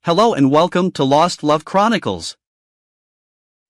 Hello and welcome to Lost Love Chronicles.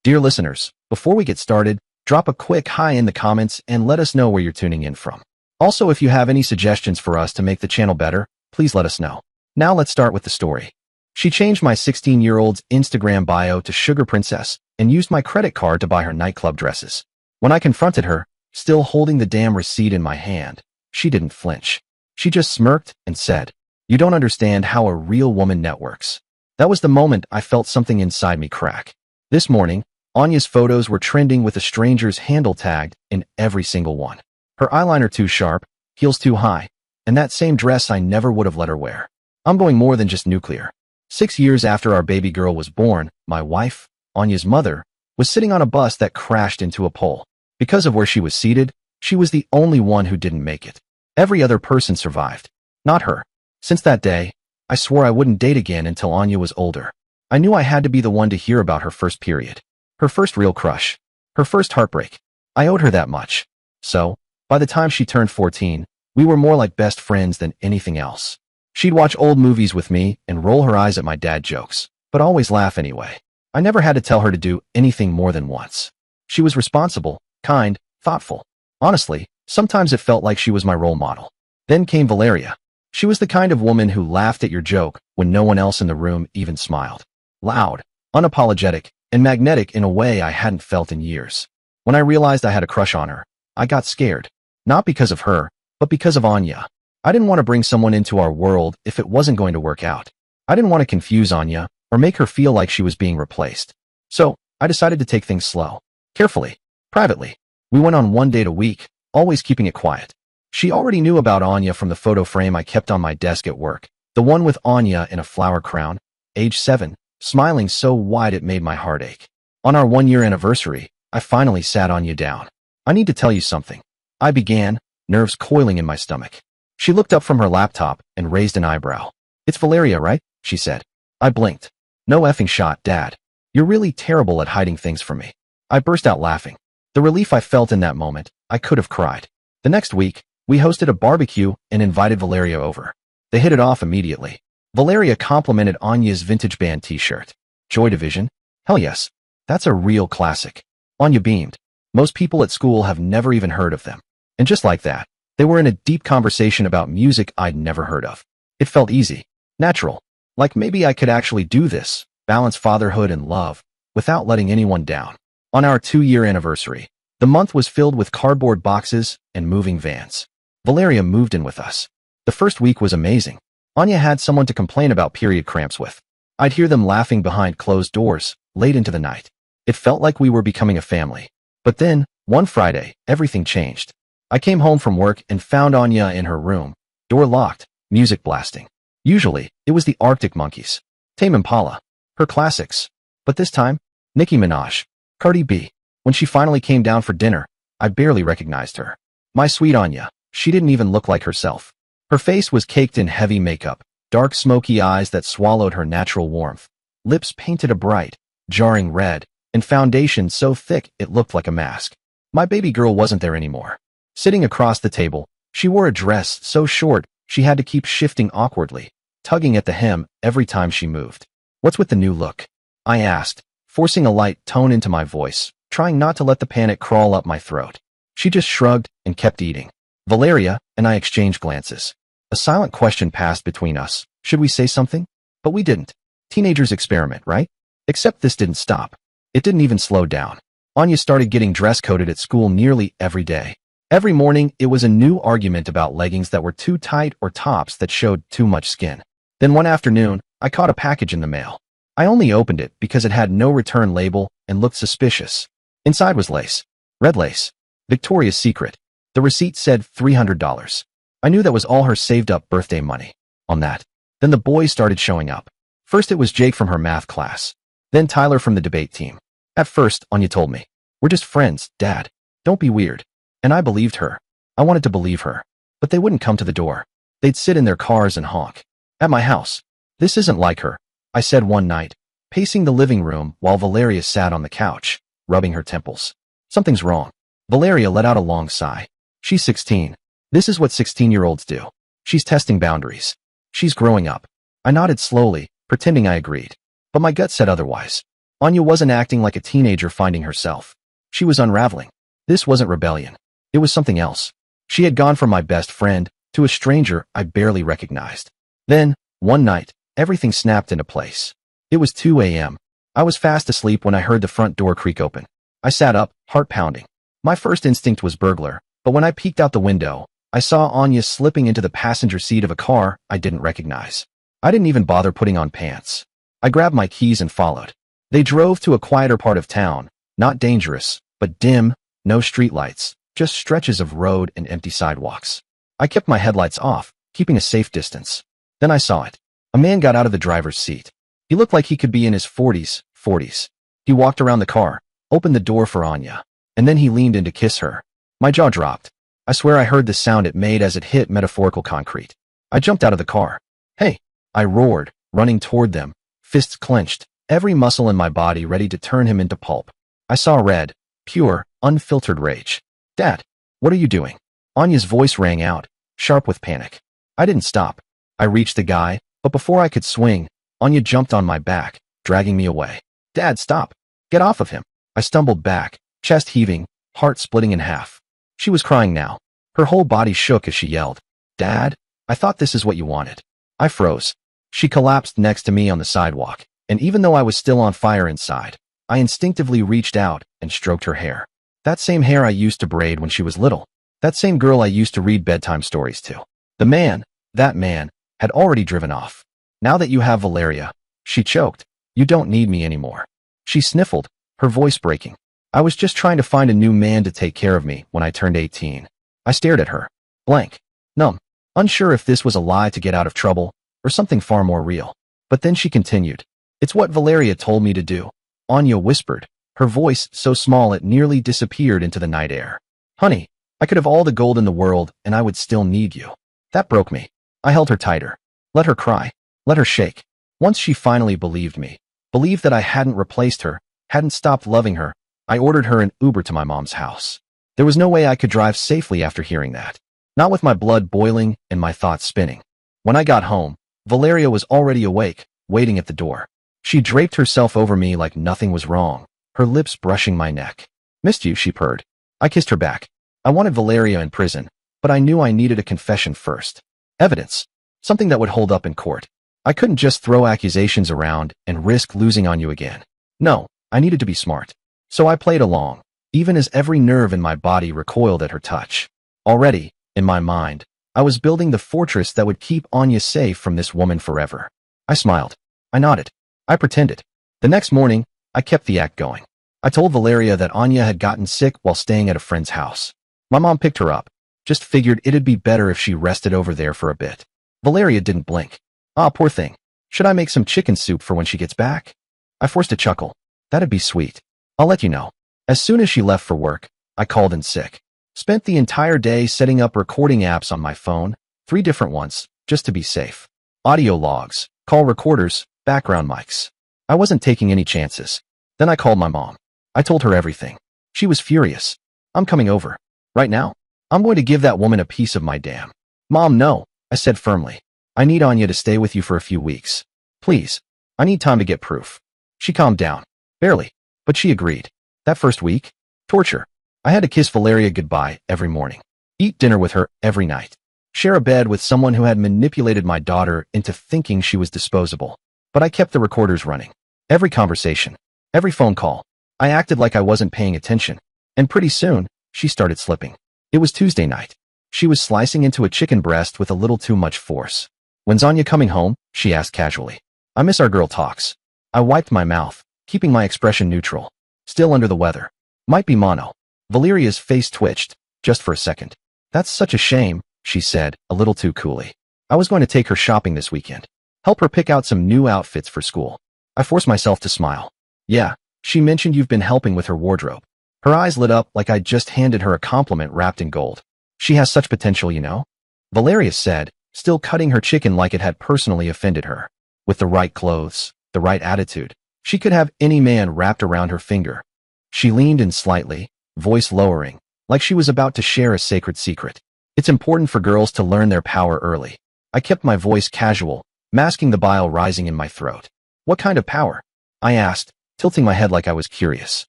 Dear listeners, before we get started, drop a quick hi in the comments and let us know where you're tuning in from. Also, if you have any suggestions for us to make the channel better, please let us know. Now let's start with the story. She changed my 16-year-old's Instagram bio to Sugar Princess and used my credit card to buy her nightclub dresses. When I confronted her, still holding the damn receipt in my hand, she didn't flinch. She just smirked and said, "You don't understand how a real woman networks." That was the moment I felt something inside me crack. This morning, Anya's photos were trending with a stranger's handle tagged in every single one. Her eyeliner too sharp, heels too high, and that same dress I never would have let her wear. I'm going more than just nuclear. 6 years after our baby girl was born, my wife, Anya's mother, was sitting on a bus that crashed into a pole. Because of where she was seated, she was the only one who didn't make it. Every other person survived, not her. Since that day, I swore I wouldn't date again until Anya was older. I knew I had to be the one to hear about her first period, her first real crush, her first heartbreak. I owed her that much. So, by the time she turned 14, we were more like best friends than anything else. She'd watch old movies with me and roll her eyes at my dad jokes, but always laugh anyway. I never had to tell her to do anything more than once. She was responsible, kind, thoughtful. Honestly, sometimes it felt like she was my role model. Then came Valeria. She was the kind of woman who laughed at your joke when no one else in the room even smiled. Loud, unapologetic, and magnetic in a way I hadn't felt in years. When I realized I had a crush on her, I got scared. Not because of her, but because of Anya. I didn't want to bring someone into our world if it wasn't going to work out. I didn't want to confuse Anya or make her feel like she was being replaced. So, I decided to take things slow, carefully, privately. We went on one date a week, always keeping it quiet. She already knew about Anya from the photo frame I kept on my desk at work, the one with Anya in a flower crown, age 7, smiling so wide it made my heart ache. On our 1-year anniversary, I finally sat Anya down. "I need to tell you something," I began, nerves coiling in my stomach. She looked up from her laptop and raised an eyebrow. "It's Valeria, right?" she said. I blinked. "No effing shot, Dad. You're really terrible at hiding things from me." I burst out laughing. The relief I felt in that moment, I could have cried. The next week, we hosted a barbecue and invited Valeria over. They hit it off immediately. Valeria complimented Anya's vintage band t-shirt. Joy Division? Hell yes. That's a real classic. Anya beamed. Most people at school have never even heard of them. And just like that, they were in a deep conversation about music I'd never heard of. It felt easy, natural, like maybe I could actually do this, balance fatherhood and love, without letting anyone down. On our 2-year anniversary, the month was filled with cardboard boxes and moving vans. Valeria moved in with us. The first week was amazing. Anya had someone to complain about period cramps with. I'd hear them laughing behind closed doors, late into the night. It felt like we were becoming a family. But then, one Friday, everything changed. I came home from work and found Anya in her room, door locked, music blasting. Usually, it was the Arctic Monkeys, Tame Impala, her classics. But this time, Nicki Minaj, Cardi B. When she finally came down for dinner, I barely recognized her. My sweet Anya, she didn't even look like herself. Her face was caked in heavy makeup, dark smoky eyes that swallowed her natural warmth, lips painted a bright, jarring red, and foundation so thick it looked like a mask. My baby girl wasn't there anymore. Sitting across the table, she wore a dress so short she had to keep shifting awkwardly, tugging at the hem every time she moved. "What's with the new look?" I asked, forcing a light tone into my voice, trying not to let the panic crawl up my throat. She just shrugged and kept eating. Valeria and I exchanged glances. A silent question passed between us. Should we say something? But we didn't. Teenagers experiment, right? Except this didn't stop. It didn't even slow down. Anya started getting dress-coded at school nearly every day. Every morning, it was a new argument about leggings that were too tight or tops that showed too much skin. Then one afternoon, I caught a package in the mail. I only opened it because it had no return label and looked suspicious. Inside was lace. Red lace. Victoria's Secret. The receipt said $300. I knew that was all her saved-up birthday money. On that. Then the boys started showing up. First it was Jake from her math class. Then Tyler from the debate team. At first, Anya told me, "We're just friends, Dad. Don't be weird." And I believed her. I wanted to believe her. But they wouldn't come to the door. They'd sit in their cars and honk. At my house. "This isn't like her," I said one night, pacing the living room while Valeria sat on the couch, rubbing her temples. "Something's wrong." Valeria let out a long sigh. "She's 16. This is what 16-year-olds do. She's testing boundaries. She's growing up." I nodded slowly, pretending I agreed. But my gut said otherwise. Anya wasn't acting like a teenager finding herself. She was unraveling. This wasn't rebellion. It was something else. She had gone from my best friend to a stranger I barely recognized. Then, one night, everything snapped into place. It was 2 a.m. I was fast asleep when I heard the front door creak open. I sat up, heart pounding. My first instinct was burglar, but when I peeked out the window, I saw Anya slipping into the passenger seat of a car I didn't recognize. I didn't even bother putting on pants. I grabbed my keys and followed. They drove to a quieter part of town, not dangerous, but dim, no streetlights, just stretches of road and empty sidewalks. I kept my headlights off, keeping a safe distance. Then I saw it. A man got out of the driver's seat. He looked like he could be in his 40s. He walked around the car, opened the door for Anya, and then he leaned in to kiss her. My jaw dropped. I swear I heard the sound it made as it hit metaphorical concrete. I jumped out of the car. "Hey!" I roared, running toward them, fists clenched, every muscle in my body ready to turn him into pulp. I saw red, pure, unfiltered rage. "Dad, what are you doing?" Anya's voice rang out, sharp with panic. I didn't stop. I reached the guy, but before I could swing, Anya jumped on my back, dragging me away. "Dad, stop! Get off of him!" I stumbled back, chest heaving, heart splitting in half. She was crying now. Her whole body shook as she yelled, "Dad, I thought this is what you wanted." I froze. She collapsed next to me on the sidewalk, and even though I was still on fire inside, I instinctively reached out and stroked her hair. That same hair I used to braid when she was little. That same girl I used to read bedtime stories to. That man, had already driven off. "Now that you have Valeria," she choked, "you don't need me anymore." She sniffled, her voice breaking. I was just trying to find a new man to take care of me when I turned 18. I stared at her, blank, numb, unsure if this was a lie to get out of trouble or something far more real. But then she continued, "It's what Valeria told me to do," Anya whispered, her voice so small it nearly disappeared into the night air. "Honey, I could have all the gold in the world and I would still need you." That broke me. I held her tighter, let her cry, let her shake. Once she finally believed me, believed that I hadn't replaced her, hadn't stopped loving her, I ordered her an Uber to my mom's house. There was no way I could drive safely after hearing that. Not with my blood boiling and my thoughts spinning. When I got home, Valeria was already awake, waiting at the door. She draped herself over me like nothing was wrong, her lips brushing my neck. "Missed you," she purred. I kissed her back. I wanted Valeria in prison, but I knew I needed a confession first. Evidence. Something that would hold up in court. I couldn't just throw accusations around and risk losing on you again. No, I needed to be smart. So I played along, even as every nerve in my body recoiled at her touch. Already, in my mind, I was building the fortress that would keep Anya safe from this woman forever. I smiled. I nodded. I pretended. The next morning, I kept the act going. I told Valeria that Anya had gotten sick while staying at a friend's house. My mom picked her up. Just figured it'd be better if she rested over there for a bit. Valeria didn't blink. "Ah, poor thing. Should I make some chicken soup for when she gets back?" I forced a chuckle. "That'd be sweet. I'll let you know." As soon as she left for work, I called in sick. Spent the entire day setting up recording apps on my phone, 3 different ones, just to be safe. Audio logs, call recorders, background mics. I wasn't taking any chances. Then I called my mom. I told her everything. She was furious. "I'm coming over. Right now. I'm going to give that woman a piece of my damn." "Mom, no," I said firmly. "I need Anya to stay with you for a few weeks. Please. I need time to get proof." She calmed down. Barely. But she agreed. That first week? Torture. I had to kiss Valeria goodbye every morning. Eat dinner with her every night. Share a bed with someone who had manipulated my daughter into thinking she was disposable. But I kept the recorders running. Every conversation. Every phone call. I acted like I wasn't paying attention. And pretty soon, she started slipping. It was Tuesday night. She was slicing into a chicken breast with a little too much force. "When's Anya coming home?" she asked casually. "I miss our girl talks." I wiped my mouth, keeping my expression neutral. Still under the weather. Might be mono. Valeria's face twitched, just for a second. "That's such a shame," she said, a little too coolly. "I was going to take her shopping this weekend. Help her pick out some new outfits for school." I forced myself to smile. "Yeah, she mentioned you've been helping with her wardrobe." Her eyes lit up like I'd just handed her a compliment wrapped in gold. "She has such potential, you know?" Valeria said, still cutting her chicken like it had personally offended her. "With the right clothes, the right attitude, she could have any man wrapped around her finger." She leaned in slightly, voice lowering, like she was about to share a sacred secret. "It's important for girls to learn their power early." I kept my voice casual, masking the bile rising in my throat. What kind of power? I asked, tilting my head like I was curious.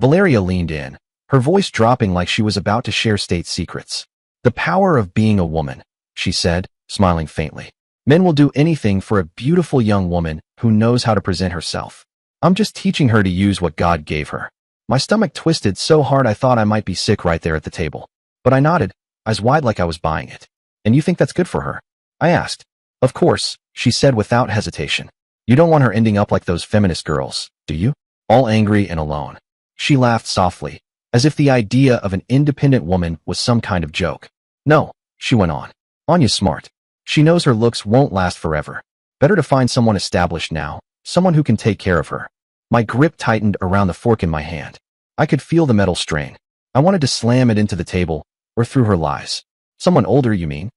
Valeria leaned in, her voice dropping like she was about to share state secrets. The power of being a woman, she said, smiling faintly. Men will do anything for a beautiful young woman who knows how to present herself. I'm just teaching her to use what God gave her. My stomach twisted so hard I thought I might be sick right there at the table. But I nodded, eyes wide like I was buying it. And you think that's good for her? I asked. Of course, she said without hesitation. You don't want her ending up like those feminist girls, do you? All angry and alone. She laughed softly, as if the idea of an independent woman was some kind of joke. No, she went on. Anya's smart. She knows her looks won't last forever. Better to find someone established now, someone who can take care of her. My grip tightened around the fork in my hand. I could feel the metal strain. I wanted to slam it into the table, or through her lies. Someone older, you mean?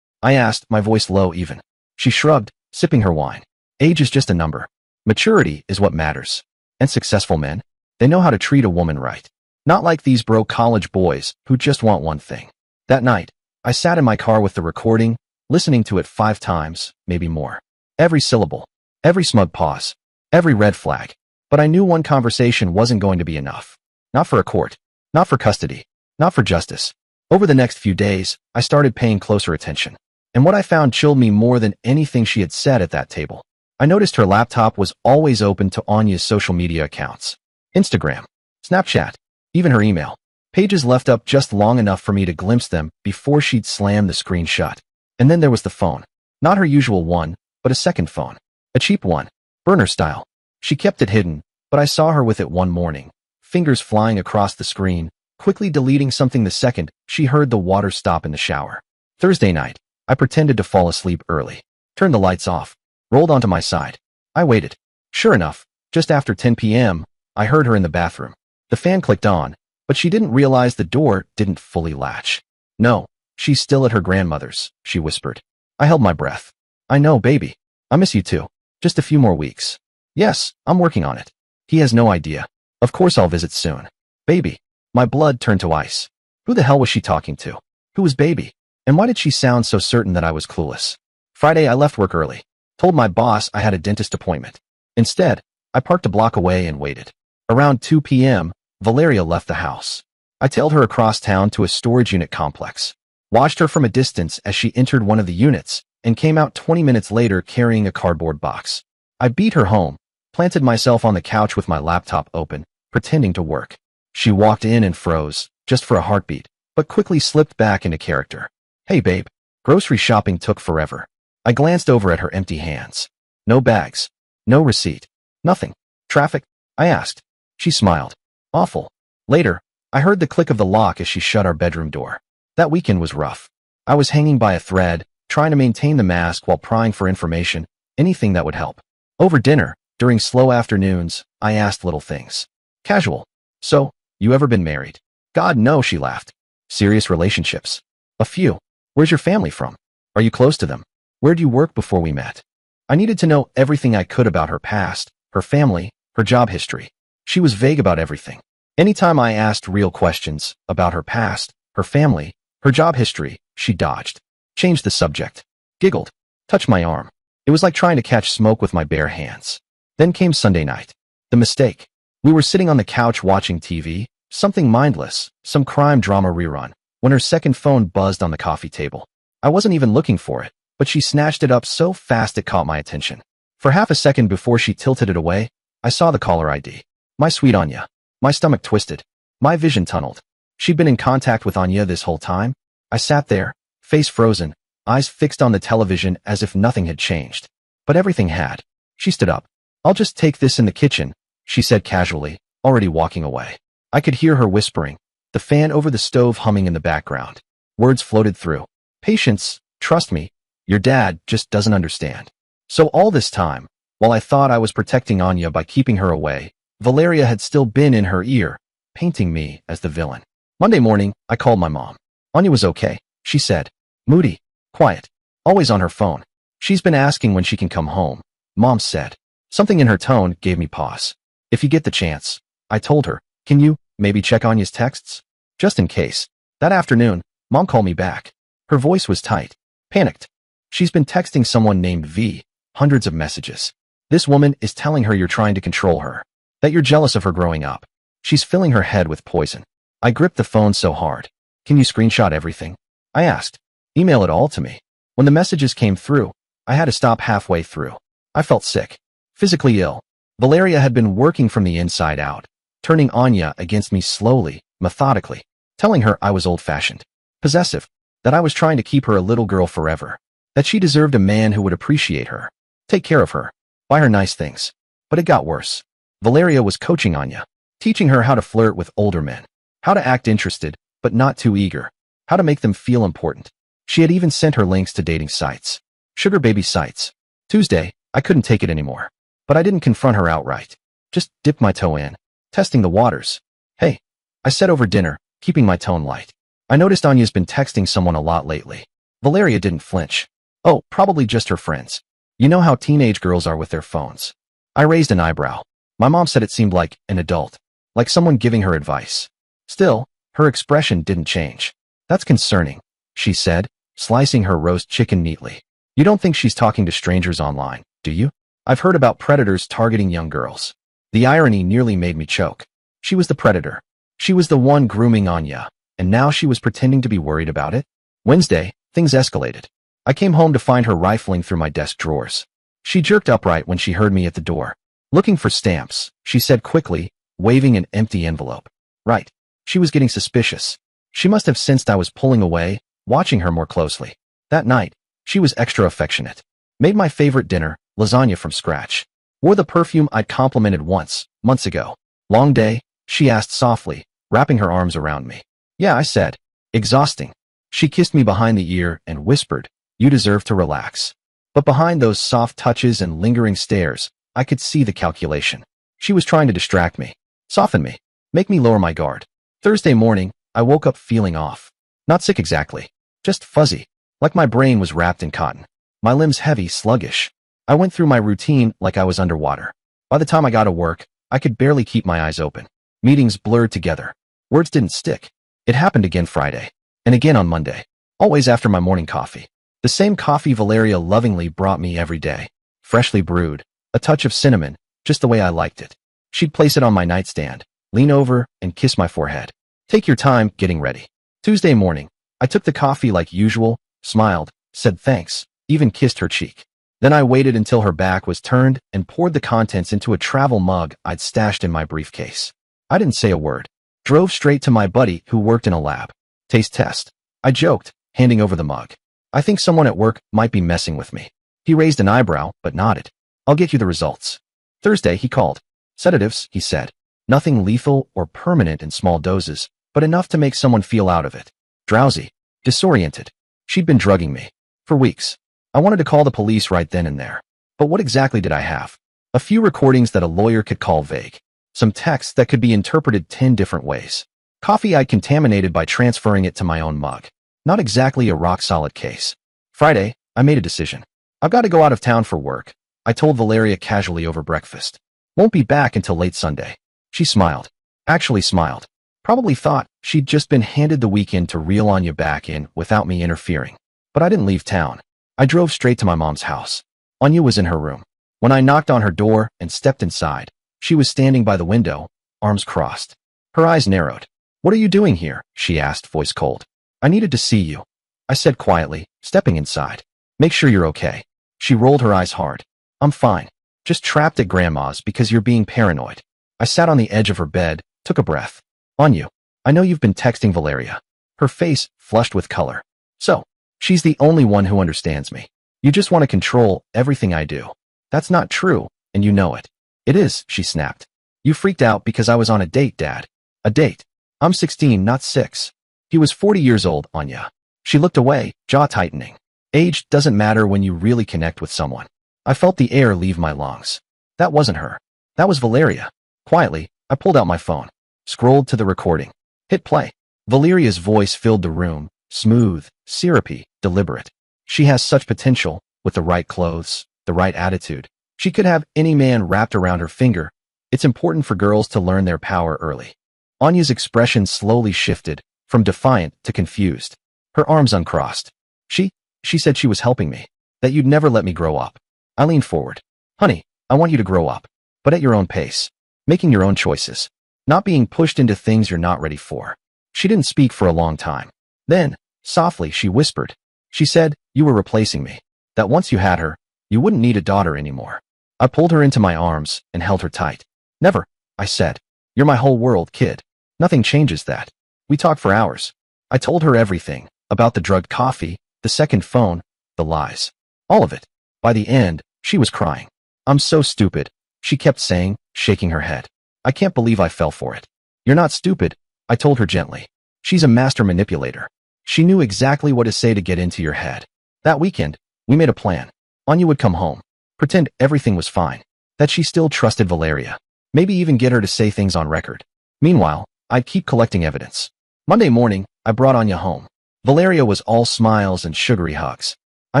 I asked, my voice low even. She shrugged, sipping her wine. Age is just a number. Maturity is what matters. And successful men? They know how to treat a woman right. Not like these broke college boys who just want one thing. That night, I sat in my car with the recording, listening to it 5 times, maybe more. Every syllable, every smug pause, every red flag. But I knew one conversation wasn't going to be enough. Not for a court, not for custody, not for justice. Over the next few days, I started paying closer attention. And what I found chilled me more than anything she had said at that table. I noticed her laptop was always open to Anya's social media accounts. Instagram, Snapchat, even her email. Pages left up just long enough for me to glimpse them before she'd slam the screen shut. And then there was the phone. Not her usual one, but a second phone. A cheap one. Burner style. She kept it hidden, but I saw her with it one morning, fingers flying across the screen, quickly deleting something the second she heard the water stop in the shower. Thursday night, I pretended to fall asleep early, turned the lights off, rolled onto my side. I waited. Sure enough, just after 10 p.m., I heard her in the bathroom. The fan clicked on, but she didn't realize the door didn't fully latch. No, she's still at her grandmother's, she whispered. I held my breath. I know, baby. I miss you too. Just a few more weeks. Yes, I'm working on it. He has no idea. Of course I'll visit soon. Baby. My blood turned to ice. Who the hell was she talking to? Who was baby? And why did she sound so certain that I was clueless? Friday I left work early. Told my boss I had a dentist appointment. Instead, I parked a block away and waited. Around 2 p.m., Valeria left the house. I tailed her across town to a storage unit complex. Watched her from a distance as she entered one of the units and came out 20 minutes later carrying a cardboard box. I beat her home, planted myself on the couch with my laptop open, pretending to work. She walked in and froze, just for a heartbeat, but quickly slipped back into character. Hey babe, grocery shopping took forever. I glanced over at her empty hands. No bags. No receipt. Nothing. Traffic? I asked. She smiled. Awful. Later, I heard the click of the lock as she shut our bedroom door. That weekend was rough. I was hanging by a thread, trying to maintain the mask while prying for information, anything that would help. Over dinner, during slow afternoons, I asked little things. Casual. So, you ever been married? God, no, she laughed. Serious relationships? A few. Where's your family from? Are you close to them? Where'd you work before we met? I needed to know everything I could about her past, her family, her job history. She was vague about everything. Anytime I asked real questions about her past, her family, her job history, she dodged. Changed the subject. Giggled. Touched my arm. It was like trying to catch smoke with my bare hands. Then came Sunday night. The mistake. We were sitting on the couch watching TV, something mindless, some crime drama rerun, when her second phone buzzed on the coffee table. I wasn't even looking for it, but she snatched it up so fast it caught my attention. For half a second before she tilted it away, I saw the caller ID. My sweet Anya. My stomach twisted. My vision tunneled. She'd been in contact with Anya this whole time. I sat there, face frozen, eyes fixed on the television as if nothing had changed. But everything had. She stood up. I'll just take this in the kitchen, she said casually, already walking away. I could hear her whispering, the fan over the stove humming in the background. Words floated through. Patience, trust me, your dad just doesn't understand. So all this time, while I thought I was protecting Anya by keeping her away, Valeria had still been in her ear, painting me as the villain. Monday morning, I called my mom. Anya was okay, she said. Moody, quiet, always on her phone. She's been asking when she can come home, Mom said. Something in her tone gave me pause. If you get the chance, I told her, can you maybe check Anya's texts? Just in case. That afternoon, Mom called me back. Her voice was tight, panicked. She's been texting someone named V, hundreds of messages. This woman is telling her you're trying to control her, that you're jealous of her growing up. She's filling her head with poison. I gripped the phone so hard. Can you screenshot everything? I asked. Email it all to me. When the messages came through, I had to stop halfway through. I felt sick. Physically ill. Valeria had been working from the inside out, turning Anya against me slowly, methodically, telling her I was old-fashioned, possessive, that I was trying to keep her a little girl forever, that she deserved a man who would appreciate her, take care of her, buy her nice things. But it got worse. Valeria was coaching Anya, teaching her how to flirt with older men, how to act interested, but not too eager, how to make them feel important. She had even sent her links to dating sites, sugar baby sites. Tuesday, I couldn't take it anymore. But I didn't confront her outright. Just dipped my toe in, testing the waters. Hey, I said over dinner, keeping my tone light. I noticed Anya's been texting someone a lot lately. Valeria didn't flinch. Oh, probably just her friends. You know how teenage girls are with their phones. I raised an eyebrow. My mom said it seemed like an adult, like someone giving her advice. Still, her expression didn't change. That's concerning, she said, slicing her roast chicken neatly. You don't think she's talking to strangers online, do you? I've heard about predators targeting young girls. The irony nearly made me choke. She was the predator. She was the one grooming Anya, and now she was pretending to be worried about it? Wednesday, things escalated. I came home to find her rifling through my desk drawers. She jerked upright when she heard me at the door. Looking for stamps, she said quickly, waving an empty envelope. Right. She was getting suspicious. She must have sensed I was pulling away, watching her more closely. That night, she was extra affectionate. Made my favorite dinner, lasagna from scratch. Wore the perfume I'd complimented once, months ago. Long day, she asked softly, wrapping her arms around me. Yeah, I said. Exhausting. She kissed me behind the ear and whispered, you deserve to relax. But behind those soft touches and lingering stares, I could see the calculation. She was trying to distract me, soften me, make me lower my guard. Thursday morning, I woke up feeling off. Not sick exactly, just fuzzy, like my brain was wrapped in cotton. My limbs heavy, sluggish. I went through my routine like I was underwater. By the time I got to work, I could barely keep my eyes open. Meetings blurred together. Words didn't stick. It happened again Friday. And again on Monday. Always after my morning coffee. The same coffee Valeria lovingly brought me every day. Freshly brewed. A touch of cinnamon, just the way I liked it. She'd place it on my nightstand, lean over, and kiss my forehead. Take your time getting ready. Tuesday morning, I took the coffee like usual, smiled, said thanks, even kissed her cheek. Then I waited until her back was turned and poured the contents into a travel mug I'd stashed in my briefcase. I didn't say a word. Drove straight to my buddy who worked in a lab. Taste test. I joked, handing over the mug. I think someone at work might be messing with me. He raised an eyebrow, but nodded. I'll get you the results. Thursday, he called. Sedatives, he said. Nothing lethal or permanent in small doses, but enough to make someone feel out of it. Drowsy. Disoriented. She'd been drugging me. For weeks. I wanted to call the police right then and there. But what exactly did I have? A few recordings that a lawyer could call vague. Some texts that could be interpreted 10 different ways. Coffee I'd contaminated by transferring it to my own mug. Not exactly a rock-solid case. Friday, I made a decision. I've got to go out of town for work. I told Valeria casually over breakfast. Won't be back until late Sunday. She smiled. Actually smiled. Probably thought she'd just been handed the weekend to reel Anya back in without me interfering. But I didn't leave town. I drove straight to my mom's house. Anya was in her room. When I knocked on her door and stepped inside, she was standing by the window, arms crossed. Her eyes narrowed. What are you doing here? She asked, voice cold. I needed to see you. I said quietly, stepping inside. Make sure you're okay. She rolled her eyes hard. I'm fine. Just trapped at grandma's because you're being paranoid. I sat on the edge of her bed, took a breath. Anya, I know you've been texting Valeria. Her face flushed with color. So, she's the only one who understands me. You just want to control everything I do. That's not true, and you know it. It is, she snapped. You freaked out because I was on a date, Dad. A date. I'm 16, not 6. He was 40 years old, Anya. She looked away, jaw tightening. Age doesn't matter when you really connect with someone. I felt the air leave my lungs. That wasn't her. That was Valeria. Quietly, I pulled out my phone. Scrolled to the recording. Hit play. Valeria's voice filled the room, smooth, syrupy, deliberate. She has such potential, with the right clothes, the right attitude. She could have any man wrapped around her finger. It's important for girls to learn their power early. Anya's expression slowly shifted, from defiant to confused. Her arms uncrossed. She said she was helping me. That you'd never let me grow up. I leaned forward. Honey, I want you to grow up, but at your own pace, making your own choices, not being pushed into things you're not ready for. She didn't speak for a long time. Then, softly, she whispered. She said, you were replacing me, that once you had her, you wouldn't need a daughter anymore. I pulled her into my arms and held her tight. Never, I said. You're my whole world, kid. Nothing changes that. We talked for hours. I told her everything, about the drugged coffee, the second phone, the lies. All of it. By the end, she was crying. I'm so stupid, she kept saying, shaking her head. I can't believe I fell for it. You're not stupid, I told her gently. She's a master manipulator. She knew exactly what to say to get into your head. That weekend, we made a plan. Anya would come home, pretend everything was fine, that she still trusted Valeria, maybe even get her to say things on record. Meanwhile, I'd keep collecting evidence. Monday morning, I brought Anya home. Valeria was all smiles and sugary hugs. I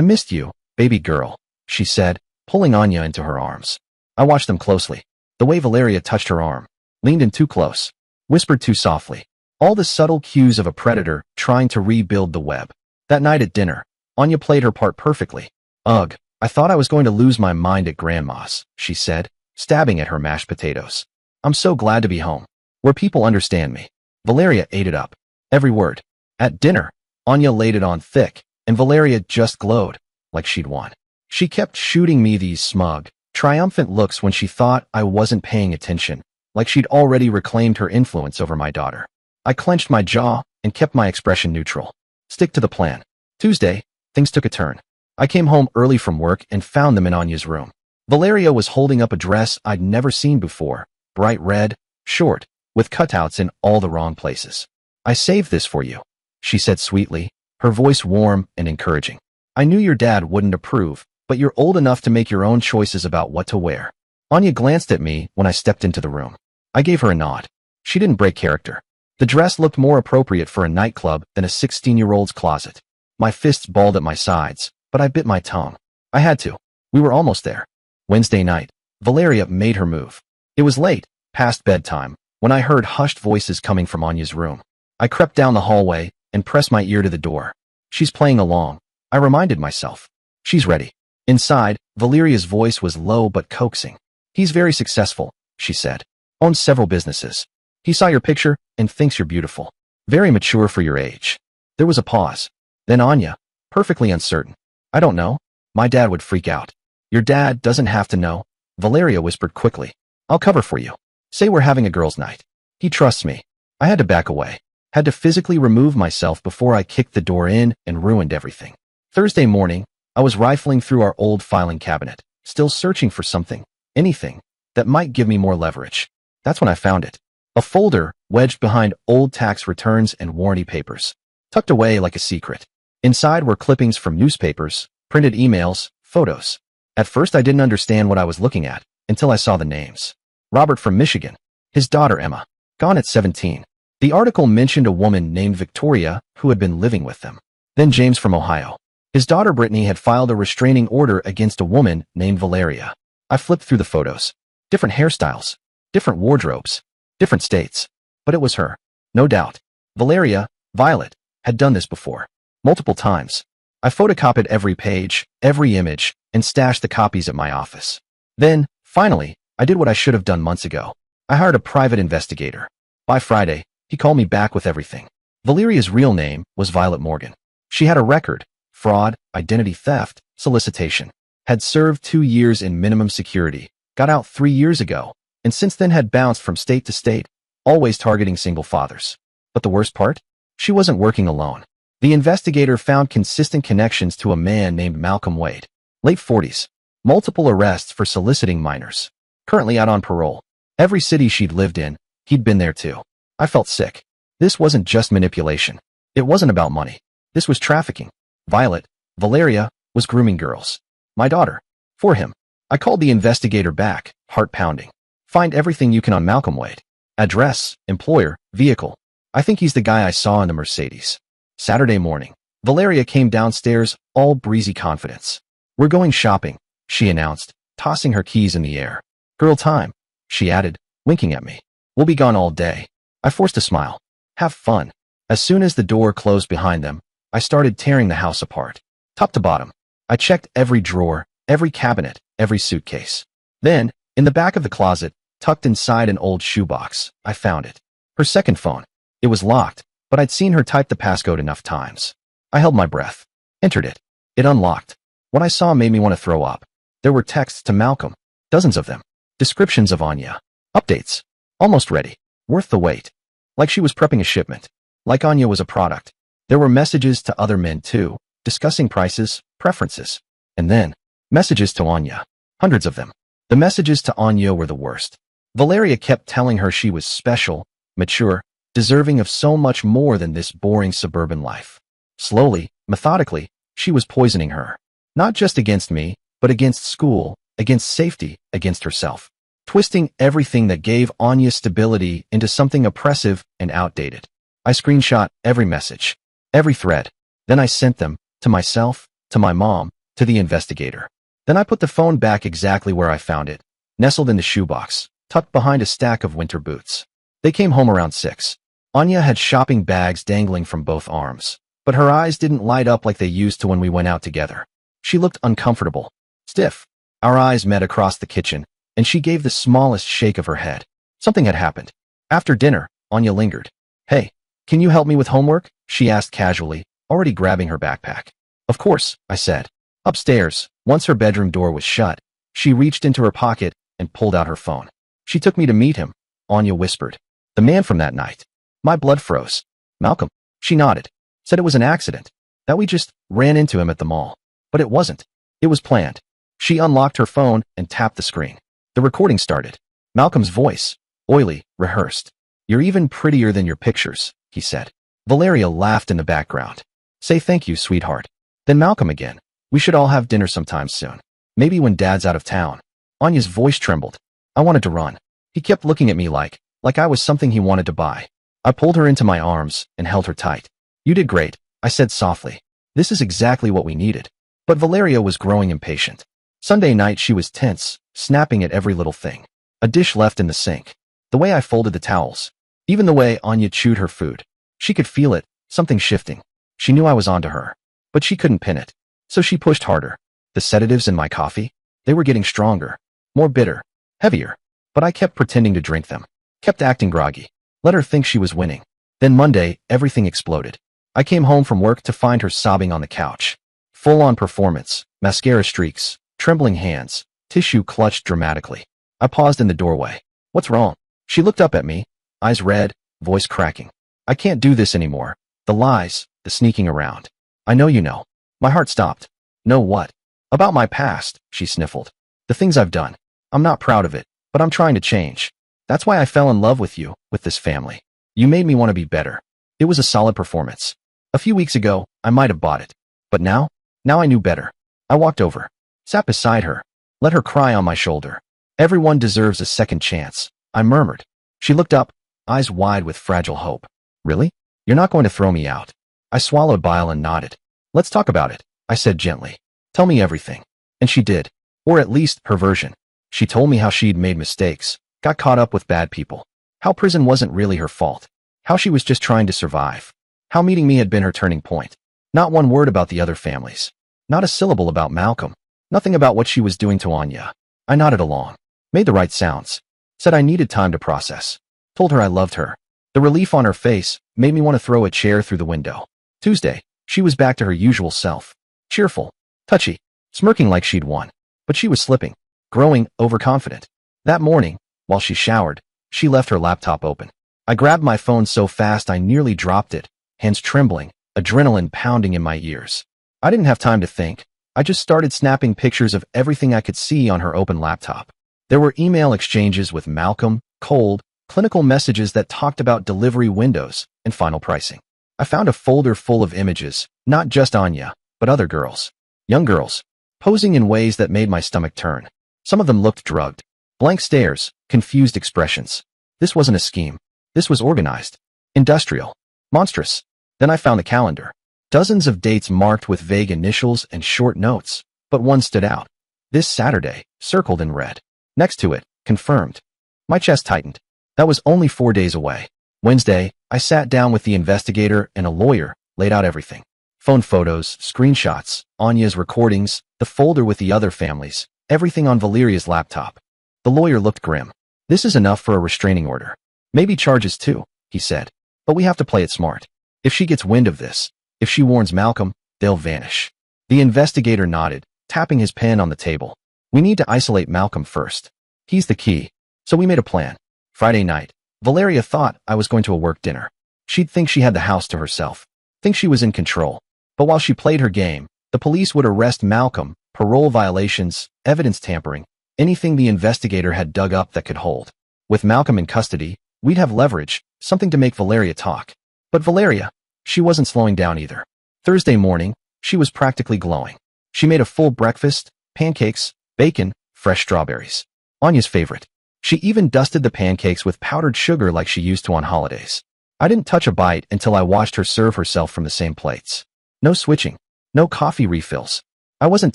missed you, baby girl, she said, pulling Anya into her arms. I watched them closely. The way Valeria touched her arm, leaned in too close, whispered too softly. All the subtle cues of a predator trying to rebuild the web. That night at dinner, Anya played her part perfectly. Ugh, I thought I was going to lose my mind at Grandma's, she said, stabbing at her mashed potatoes. I'm so glad to be home, where people understand me. Valeria ate it up. Every word. At dinner, Anya laid it on thick, and Valeria just glowed, like she'd won. She kept shooting me these smug, triumphant looks when she thought I wasn't paying attention, like she'd already reclaimed her influence over my daughter. I clenched my jaw and kept my expression neutral. Stick to the plan. Tuesday, things took a turn. I came home early from work and found them in Anya's room. Valeria was holding up a dress I'd never seen before, bright red, short, with cutouts in all the wrong places. I saved this for you, she said sweetly, her voice warm and encouraging. I knew your dad wouldn't approve, but you're old enough to make your own choices about what to wear. Anya glanced at me when I stepped into the room. I gave her a nod. She didn't break character. The dress looked more appropriate for a nightclub than a 16-year-old's closet. My fists balled at my sides, but I bit my tongue. I had to. We were almost there. Wednesday night, Valeria made her move. It was late, past bedtime, when I heard hushed voices coming from Anya's room. I crept down the hallway and pressed my ear to the door. She's playing along, I reminded myself. She's ready. Inside, Valeria's voice was low but coaxing. He's very successful, she said. Owns several businesses. He saw your picture and thinks you're beautiful. Very mature for your age. There was a pause. Then Anya, perfectly uncertain. I don't know. My dad would freak out. Your dad doesn't have to know, Valeria whispered quickly. I'll cover for you. Say we're having a girls' night. He trusts me. I had to back away. Had to physically remove myself before I kicked the door in and ruined everything. Thursday morning, I was rifling through our old filing cabinet, still searching for something, anything, that might give me more leverage. That's when I found it. A folder wedged behind old tax returns and warranty papers, tucked away like a secret. Inside were clippings from newspapers, printed emails, photos. At first I didn't understand what I was looking at, until I saw the names. Robert from Michigan. His daughter Emma. Gone at 17. The article mentioned a woman named Victoria who had been living with them. Then James from Ohio. His daughter Brittany had filed a restraining order against a woman named Valeria. I flipped through the photos. Different hairstyles. Different wardrobes. Different states. But it was her. No doubt. Valeria, Violet, had done this before. Multiple times. I photocopied every page, every image, and stashed the copies at my office. Then, finally, I did what I should have done months ago. I hired a private investigator. By Friday, he called me back with everything. Valeria's real name was Violet Morgan. She had a record: fraud, identity theft, solicitation. Had served 2 years in minimum security, got out 3 years ago, and since then had bounced from state to state, always targeting single fathers. But the worst part? She wasn't working alone. The investigator found consistent connections to a man named Malcolm Wade. Late 40s. Multiple arrests for soliciting minors. Currently out on parole. Every city she'd lived in, he'd been there too. I felt sick. This wasn't just manipulation. It wasn't about money. This was trafficking. Valeria, was grooming girls. My daughter. For him. I called the investigator back, heart pounding. Find everything you can on Malcolm Wade. Address, employer, vehicle. I think he's the guy I saw in the Mercedes. Saturday morning. Valeria came downstairs, all breezy confidence. We're going shopping, she announced, tossing her keys in the air. Girl time, she added, winking at me. We'll be gone all day. I forced a smile. Have fun. As soon as the door closed behind them, I started tearing the house apart. Top to bottom. I checked every drawer, every cabinet, every suitcase. Then, in the back of the closet, tucked inside an old shoebox, I found it. Her second phone. It was locked, but I'd seen her type the passcode enough times. I held my breath. Entered it. It unlocked. What I saw made me want to throw up. There were texts to Malcolm. Dozens of them. Descriptions of Anya. Updates. Almost ready. Worth the wait. Like she was prepping a shipment. Like Anya was a product. There were messages to other men too, discussing prices, preferences. And then, messages to Anya. Hundreds of them. The messages to Anya were the worst. Valeria kept telling her she was special, mature, deserving of so much more than this boring suburban life. Slowly, methodically, she was poisoning her. Not just against me, but against school, against safety, against herself. Twisting everything that gave Anya stability into something oppressive and outdated. I screenshot every message, every thread. Then I sent them, to myself, to my mom, to the investigator. Then I put the phone back exactly where I found it, nestled in the shoebox, tucked behind a stack of winter boots. They came home around 6. Anya had shopping bags dangling from both arms, but her eyes didn't light up like they used to when we went out together. She looked uncomfortable, stiff. Our eyes met across the kitchen, and she gave the smallest shake of her head. Something had happened. After dinner, Anya lingered. Hey, can you help me with homework? She asked casually, already grabbing her backpack. Of course, I said. Upstairs, once her bedroom door was shut, she reached into her pocket and pulled out her phone. She took me to meet him, Anya whispered. The man from that night. My blood froze. Malcolm. She nodded. Said it was an accident. That we just ran into him at the mall. But it wasn't. It was planned. She unlocked her phone and tapped the screen. The recording started. Malcolm's voice. Oily, rehearsed. You're even prettier than your pictures, he said. Valeria laughed in the background. Say thank you, sweetheart. Then Malcolm again. We should all have dinner sometime soon. Maybe when Dad's out of town. Anya's voice trembled. I wanted to run. He kept looking at me like I was something he wanted to buy. I pulled her into my arms and held her tight. You did great, I said softly. This is exactly what we needed. But Valeria was growing impatient. Sunday night she was tense, snapping at every little thing. A dish left in the sink. The way I folded the towels. Even the way Anya chewed her food. She could feel it, something shifting. She knew I was onto her. But she couldn't pin it. So she pushed harder. The sedatives in my coffee? They were getting stronger. More bitter. Heavier. But I kept pretending to drink them. Kept acting groggy. Let her think she was winning. Then Monday, everything exploded. I came home from work to find her sobbing on the couch. Full-on performance, mascara streaks, trembling hands, tissue clutched dramatically. I paused in the doorway. What's wrong? She looked up at me, eyes red, voice cracking. I can't do this anymore. The lies, the sneaking around. I know you know. My heart stopped. Know what? About my past, she sniffled. The things I've done. I'm not proud of it, but I'm trying to change. That's why I fell in love with you, with this family. You made me want to be better. It was a solid performance. A few weeks ago, I might have bought it. But now I knew better. I walked over, sat beside her, let her cry on my shoulder. Everyone deserves a second chance, I murmured. She looked up, eyes wide with fragile hope. Really? You're not going to throw me out? I swallowed bile and nodded. Let's talk about it, I said gently. Tell me everything. And she did. Or at least her version. She told me how she'd made mistakes, got caught up with bad people. How prison wasn't really her fault. How she was just trying to survive. How meeting me had been her turning point. Not one word about the other families. Not a syllable about Malcolm. Nothing about what she was doing to Anya. I nodded along. Made the right sounds. Said I needed time to process. Told her I loved her. The relief on her face made me want to throw a chair through the window. Tuesday, she was back to her usual self. Cheerful. Touchy. Smirking like she'd won. But she was slipping. Growing overconfident. That morning, while she showered, she left her laptop open. I grabbed my phone so fast I nearly dropped it, hands trembling, adrenaline pounding in my ears. I didn't have time to think. I just started snapping pictures of everything I could see on her open laptop. There were email exchanges with Malcolm, cold, clinical messages that talked about delivery windows and final pricing. I found a folder full of images, not just Anya, but other girls. Young girls, posing in ways that made my stomach turn. Some of them looked drugged. Blank stares, confused expressions. This wasn't a scheme. This was organized. Industrial. Monstrous. Then I found the calendar. Dozens of dates marked with vague initials and short notes, but one stood out. This Saturday, circled in red. Next to it, confirmed. My chest tightened. That was only 4 days away. Wednesday, I sat down with the investigator and a lawyer, laid out everything. Phone photos, screenshots, Anya's recordings, the folder with the other families, Everything on Valeria's laptop. The lawyer looked grim. This is enough for a restraining order. Maybe charges too, he said. But we have to play it smart. If she gets wind of this, if she warns Malcolm, they'll vanish. The investigator nodded, tapping his pen on the table. We need to isolate Malcolm first. He's the key. So we made a plan. Friday night, Valeria thought I was going to a work dinner. She'd think she had the house to herself, think she was in control. But while she played her game, the police would arrest Malcolm, parole violations, evidence tampering, anything the investigator had dug up that could hold. With Malcolm in custody, we'd have leverage, something to make Valeria talk. But Valeria, she wasn't slowing down either. Thursday morning, she was practically glowing. She made a full breakfast, pancakes, bacon, fresh strawberries. Anya's favorite. She even dusted the pancakes with powdered sugar like she used to on holidays. I didn't touch a bite until I watched her serve herself from the same plates. No switching. No coffee refills. I wasn't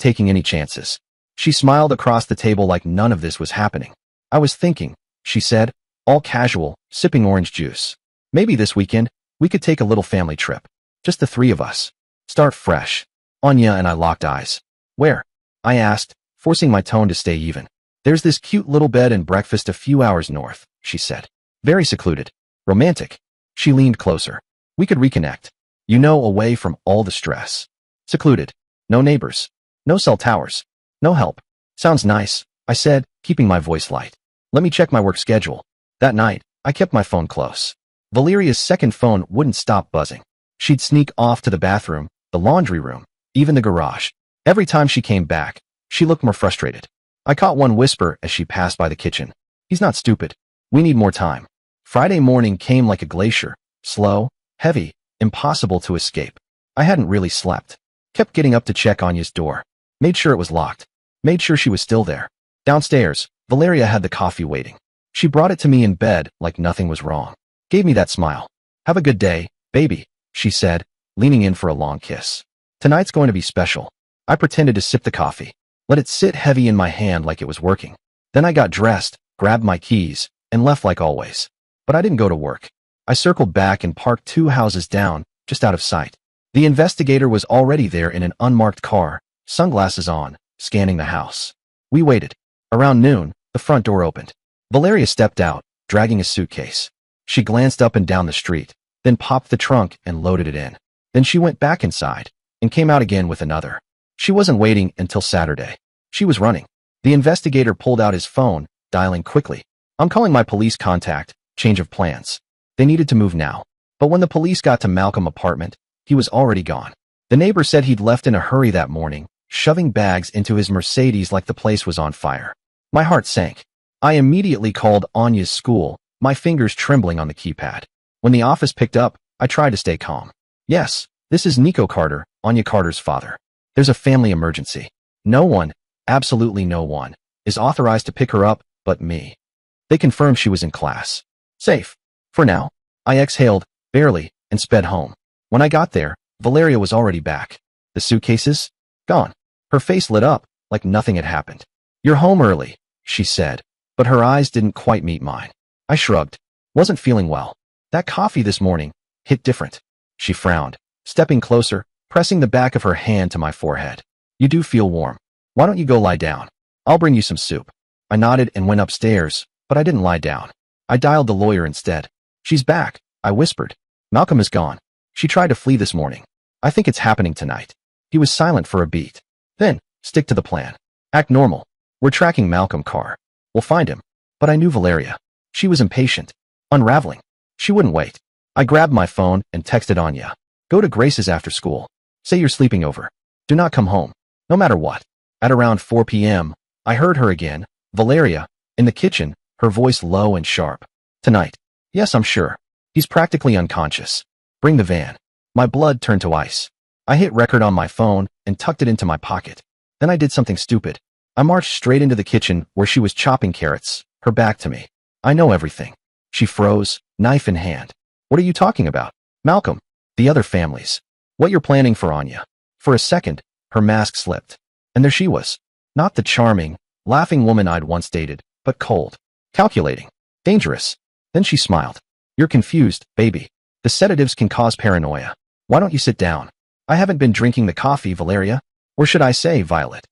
taking any chances. She smiled across the table like none of this was happening. I was thinking, she said, all casual, sipping orange juice. Maybe this weekend, we could take a little family trip. Just the three of us. Start fresh. Anya and I locked eyes. Where? I asked, forcing my tone to stay even. There's this cute little bed and breakfast a few hours north, she said. Very secluded. Romantic. She leaned closer. We could reconnect. You know, away from all the stress. Secluded. No neighbors. No cell towers. No help. Sounds nice, I said, keeping my voice light. Let me check my work schedule. That night, I kept my phone close. Valeria's second phone wouldn't stop buzzing. She'd sneak off to the bathroom, the laundry room, even the garage. Every time she came back, she looked more frustrated. I caught one whisper as she passed by the kitchen. He's not stupid. We need more time. Friday morning came like a glacier, slow, heavy, impossible to escape. I hadn't really slept. Kept getting up to check Anya's door. Made sure it was locked. Made sure she was still there. Downstairs, Valeria had the coffee waiting. She brought it to me in bed like nothing was wrong. Gave me that smile. Have a good day, baby, she said, leaning in for a long kiss. Tonight's going to be special. I pretended to sip the coffee. Let it sit heavy in my hand like it was working. Then I got dressed, grabbed my keys, and left like always. But I didn't go to work. I circled back and parked 2 houses down, just out of sight. The investigator was already there in an unmarked car, sunglasses on, scanning the house. We waited. Around noon, the front door opened. Valeria stepped out, dragging a suitcase. She glanced up and down the street, then popped the trunk and loaded it in. Then she went back inside, and came out again with another. She wasn't waiting until Saturday. She was running. The investigator pulled out his phone, dialing quickly. I'm calling my police contact, change of plans. They needed to move now. But when the police got to Malcolm's apartment, he was already gone. The neighbor said he'd left in a hurry that morning, shoving bags into his Mercedes like the place was on fire. My heart sank. I immediately called Anya's school, my fingers trembling on the keypad. When the office picked up, I tried to stay calm. Yes, this is Nico Carter, Anya Carter's father. There's a family emergency. No one, absolutely no one, is authorized to pick her up but me. They confirmed she was in class. Safe. For now. I exhaled, barely, and sped home. When I got there, Valeria was already back. The suitcases? Gone. Her face lit up, like nothing had happened. You're home early, she said, but her eyes didn't quite meet mine. I shrugged. Wasn't feeling well. That coffee this morning hit different. She frowned, stepping closer, pressing the back of her hand to my forehead. You do feel warm. Why don't you go lie down? I'll bring you some soup. I nodded and went upstairs, but I didn't lie down. I dialed the lawyer instead. She's back, I whispered. Malcolm is gone. She tried to flee this morning. I think it's happening tonight. He was silent for a beat. Then, stick to the plan. Act normal. We're tracking Malcolm Carr. We'll find him. But I knew Valeria. She was impatient. Unraveling. She wouldn't wait. I grabbed my phone and texted Anya. Go to Grace's after school. Say you're sleeping over. Do not come home. No matter what. At around 4 p.m., I heard her again, Valeria, in the kitchen, her voice low and sharp. Tonight. Yes, I'm sure. He's practically unconscious. Bring the van. My blood turned to ice. I hit record on my phone and tucked it into my pocket. Then I did something stupid. I marched straight into the kitchen where she was chopping carrots, her back to me. I know everything. She froze, knife in hand. What are you talking about? Malcolm. The other families. What you're planning for Anya. For a second, her mask slipped. And there she was. Not the charming, laughing woman I'd once dated, but cold. Calculating. Dangerous. Then she smiled. You're confused, baby. The sedatives can cause paranoia. Why don't you sit down? I haven't been drinking the coffee, Valeria. Or should I say, Violet?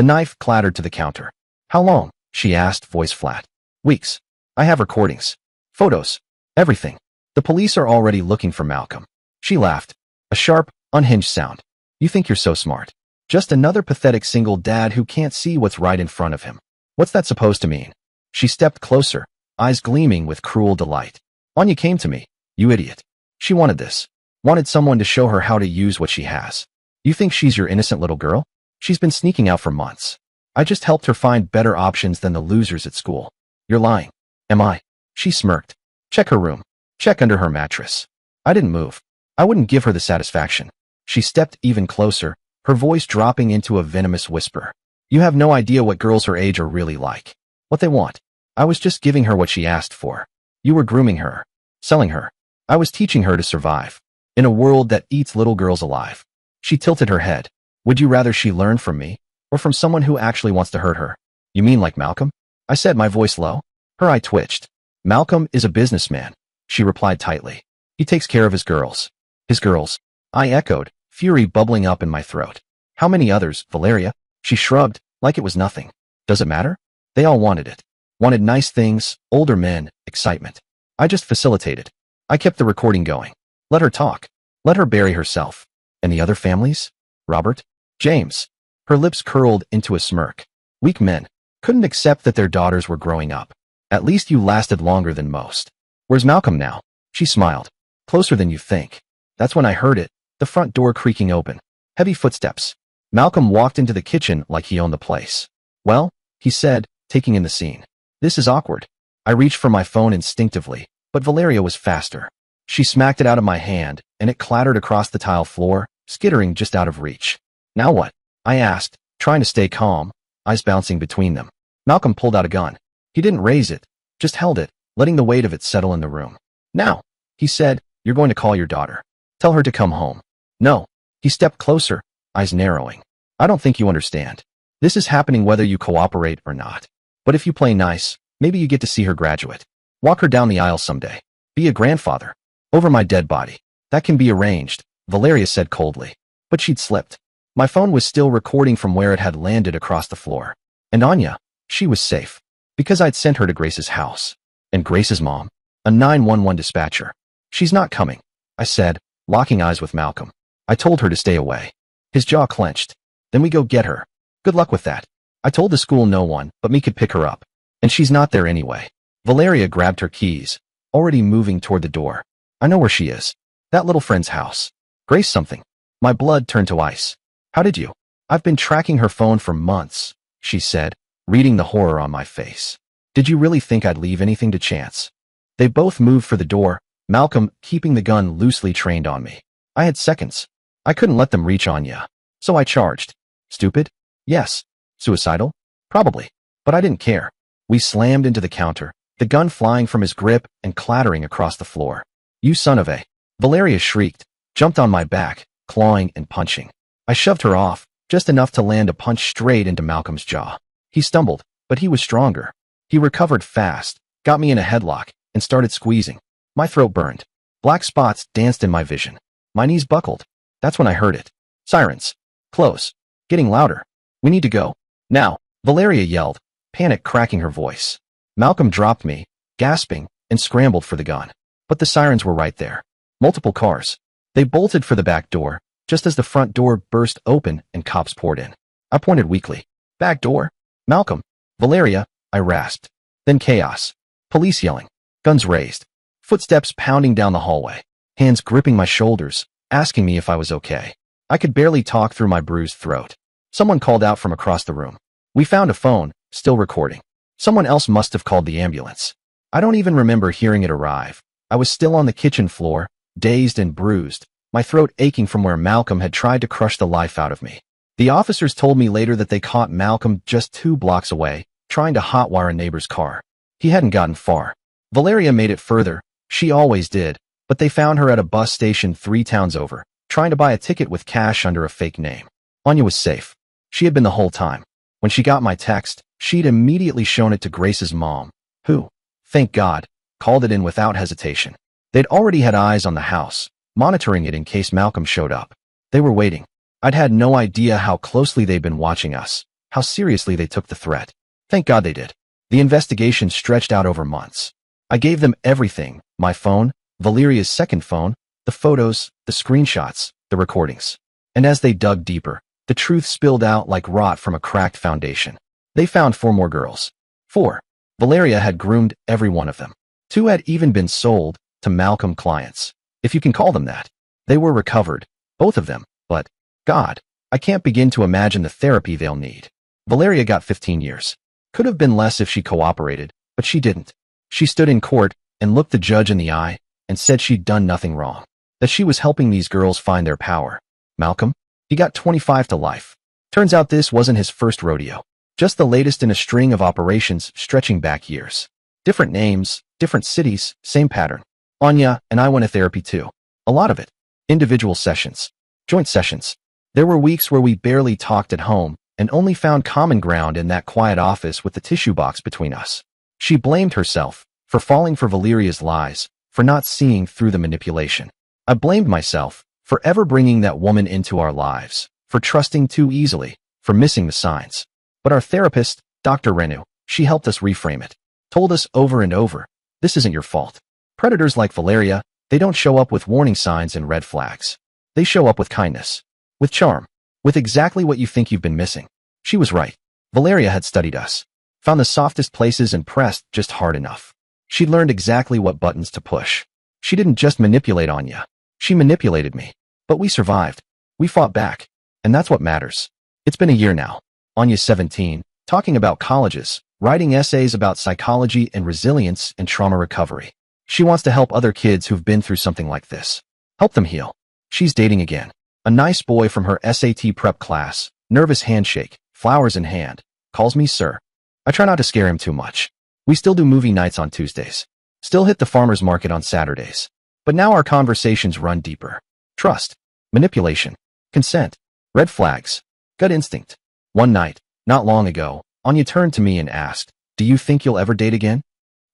The knife clattered to the counter. How long? She asked, voice flat. Weeks. I have recordings. Photos. Everything. The police are already looking for Malcolm. She laughed. A sharp, unhinged sound. You think you're so smart. Just another pathetic single dad who can't see what's right in front of him. What's that supposed to mean? She stepped closer, eyes gleaming with cruel delight. Anya came to me. You idiot. She wanted this. Wanted someone to show her how to use what she has. You think she's your innocent little girl? She's been sneaking out for months. I just helped her find better options than the losers at school. You're lying. Am I? She smirked. Check her room. Check under her mattress. I didn't move. I wouldn't give her the satisfaction. She stepped even closer, her voice dropping into a venomous whisper. You have no idea what girls her age are really like. What they want. I was just giving her what she asked for. You were grooming her. Selling her. I was teaching her to survive. In a world that eats little girls alive. She tilted her head. Would you rather she learn from me, or from someone who actually wants to hurt her? You mean like Malcolm? I said, my voice low. Her eye twitched. Malcolm is a businessman, she replied tightly. He takes care of his girls. His girls. I echoed, fury bubbling up in my throat. How many others, Valeria? She shrugged, like it was nothing. Does it matter? They all wanted it. Wanted nice things, older men, excitement. I just facilitated. I kept the recording going. Let her talk. Let her bury herself. And the other families? Robert? James? Her lips curled into a smirk. Weak men. Couldn't accept that their daughters were growing up. At least you lasted longer than most. Where's Malcolm now? She smiled. Closer than you think. That's when I heard it, the front door creaking open. Heavy footsteps. Malcolm walked into the kitchen like he owned the place. Well, he said, taking in the scene. This is awkward. I reached for my phone instinctively, but Valeria was faster. She smacked it out of my hand, and it clattered across the tile floor, skittering just out of reach. Now what? I asked, trying to stay calm, eyes bouncing between them. Malcolm pulled out a gun. He didn't raise it, just held it, letting the weight of it settle in the room. Now, he said, you're going to call your daughter. Tell her to come home. No. He stepped closer, eyes narrowing. I don't think you understand. This is happening whether you cooperate or not. But if you play nice, maybe you get to see her graduate. Walk her down the aisle someday. Be a grandfather. Over my dead body. That can be arranged, Valeria said coldly. But she'd slipped. My phone was still recording from where it had landed across the floor. And Anya, she was safe. Because I'd sent her to Grace's house. And Grace's mom, a 911 dispatcher. She's not coming, I said, locking eyes with Malcolm. I told her to stay away. His jaw clenched. Then we go get her. Good luck with that. I told the school no one but me could pick her up. And she's not there anyway. Valeria grabbed her keys, already moving toward the door. I know where she is. That little friend's house. Grace something. My blood turned to ice. How did you? I've been tracking her phone for months, she said, reading the horror on my face. Did you really think I'd leave anything to chance? They both moved for the door, Malcolm keeping the gun loosely trained on me. I had seconds. I couldn't let them reach Anya. So I charged. Stupid? Yes. Suicidal? Probably. But I didn't care. We slammed into the counter, the gun flying from his grip and clattering across the floor. You son of a... Valeria shrieked, jumped on my back, clawing and punching. I shoved her off, just enough to land a punch straight into Malcolm's jaw. He stumbled, but he was stronger. He recovered fast, got me in a headlock, and started squeezing. My throat burned. Black spots danced in my vision. My knees buckled. That's when I heard it. Sirens. Close. Getting louder. We need to go. Now, Valeria yelled, panic cracking her voice. Malcolm dropped me, gasping, and scrambled for the gun. But the sirens were right there. Multiple cars. They bolted for the back door, just as the front door burst open and cops poured in. I pointed weakly. Back door? Malcolm. Valeria, I rasped. Then chaos. Police yelling. Guns raised. Footsteps pounding down the hallway. Hands gripping my shoulders, asking me if I was okay. I could barely talk through my bruised throat. Someone called out from across the room. We found a phone, still recording. Someone else must have called the ambulance. I don't even remember hearing it arrive. I was still on the kitchen floor, dazed and bruised, my throat aching from where Malcolm had tried to crush the life out of me. The officers told me later that they caught Malcolm just 2 blocks away, trying to hotwire a neighbor's car. He hadn't gotten far. Valeria made it further. She always did, but they found her at a bus station 3 towns over, trying to buy a ticket with cash under a fake name. Anya was safe. She had been the whole time. When she got my text, she'd immediately shown it to Grace's mom, who, thank God, called it in without hesitation. They'd already had eyes on the house, monitoring it in case Malcolm showed up. They were waiting. I'd had no idea how closely they'd been watching us. how seriously they took the threat. Thank God they did. The investigation stretched out over months. I gave them everything: my phone, Valeria's second phone, the photos, the screenshots, the recordings. And as they dug deeper, the truth spilled out like rot from a cracked foundation. They found 4 more girls. 4. Valeria had groomed every one of them. 2 had even been sold to Malcolm clients, if you can call them that. They were recovered, both of them, but, God, I can't begin to imagine the therapy they'll need. Valeria got 15 years. Could have been less if she cooperated, but she didn't. She stood in court and looked the judge in the eye and said she'd done nothing wrong, that she was helping these girls find their power. Malcolm? He got 25 to life. Turns out this wasn't his first rodeo, just the latest in a string of operations stretching back years. Different names, different cities, same pattern. Anya and I went to therapy too. A lot of it. Individual sessions. Joint sessions. There were weeks where we barely talked at home and only found common ground in that quiet office with the tissue box between us. She blamed herself for falling for Valeria's lies, for not seeing through the manipulation. I blamed myself for ever bringing that woman into our lives, for trusting too easily, for missing the signs. But our therapist, Dr. Renu, she helped us reframe it. Told us over and over, this isn't your fault. Predators like Valeria, they don't show up with warning signs and red flags. They show up with kindness, with charm, with exactly what you think you've been missing. She was right. Valeria had studied us, found the softest places and pressed just hard enough. She learned exactly what buttons to push. She didn't just manipulate Anya. She manipulated me. But we survived. We fought back. And that's what matters. It's been a year now. Anya's 17, talking about colleges, writing essays about psychology and resilience and trauma recovery. She wants to help other kids who've been through something like this. Help them heal. She's dating again. A nice boy from her SAT prep class, nervous handshake, flowers in hand, calls me sir. I try not to scare him too much. We still do movie nights on Tuesdays. Still hit the farmer's market on Saturdays. But now our conversations run deeper. Trust, manipulation, consent, red flags, gut instinct. One night, not long ago, Anya turned to me and asked, "Do you think you'll ever date again?"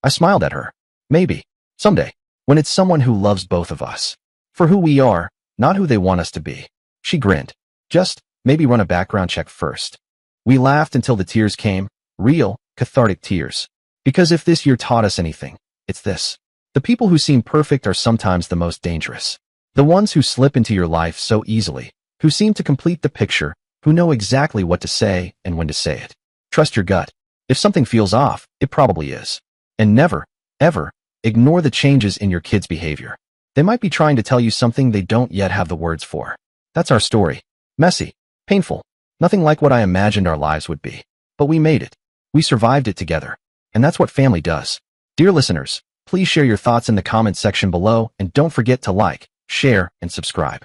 I smiled at her. Maybe. Someday. When it's someone who loves both of us. For who we are, not who they want us to be. She grinned. Just, maybe run a background check first. We laughed until the tears came. Real, cathartic tears. Because if this year taught us anything, it's this. The people who seem perfect are sometimes the most dangerous. The ones who slip into your life so easily, who seem to complete the picture, who know exactly what to say and when to say it. Trust your gut. If something feels off, it probably is. And never, ever, ignore the changes in your kids' behavior. They might be trying to tell you something they don't yet have the words for. That's our story. Messy, painful, nothing like what I imagined our lives would be. But we made it. We survived it together. And that's what family does. Dear listeners, please share your thoughts in the comments section below and don't forget to like, share, and subscribe.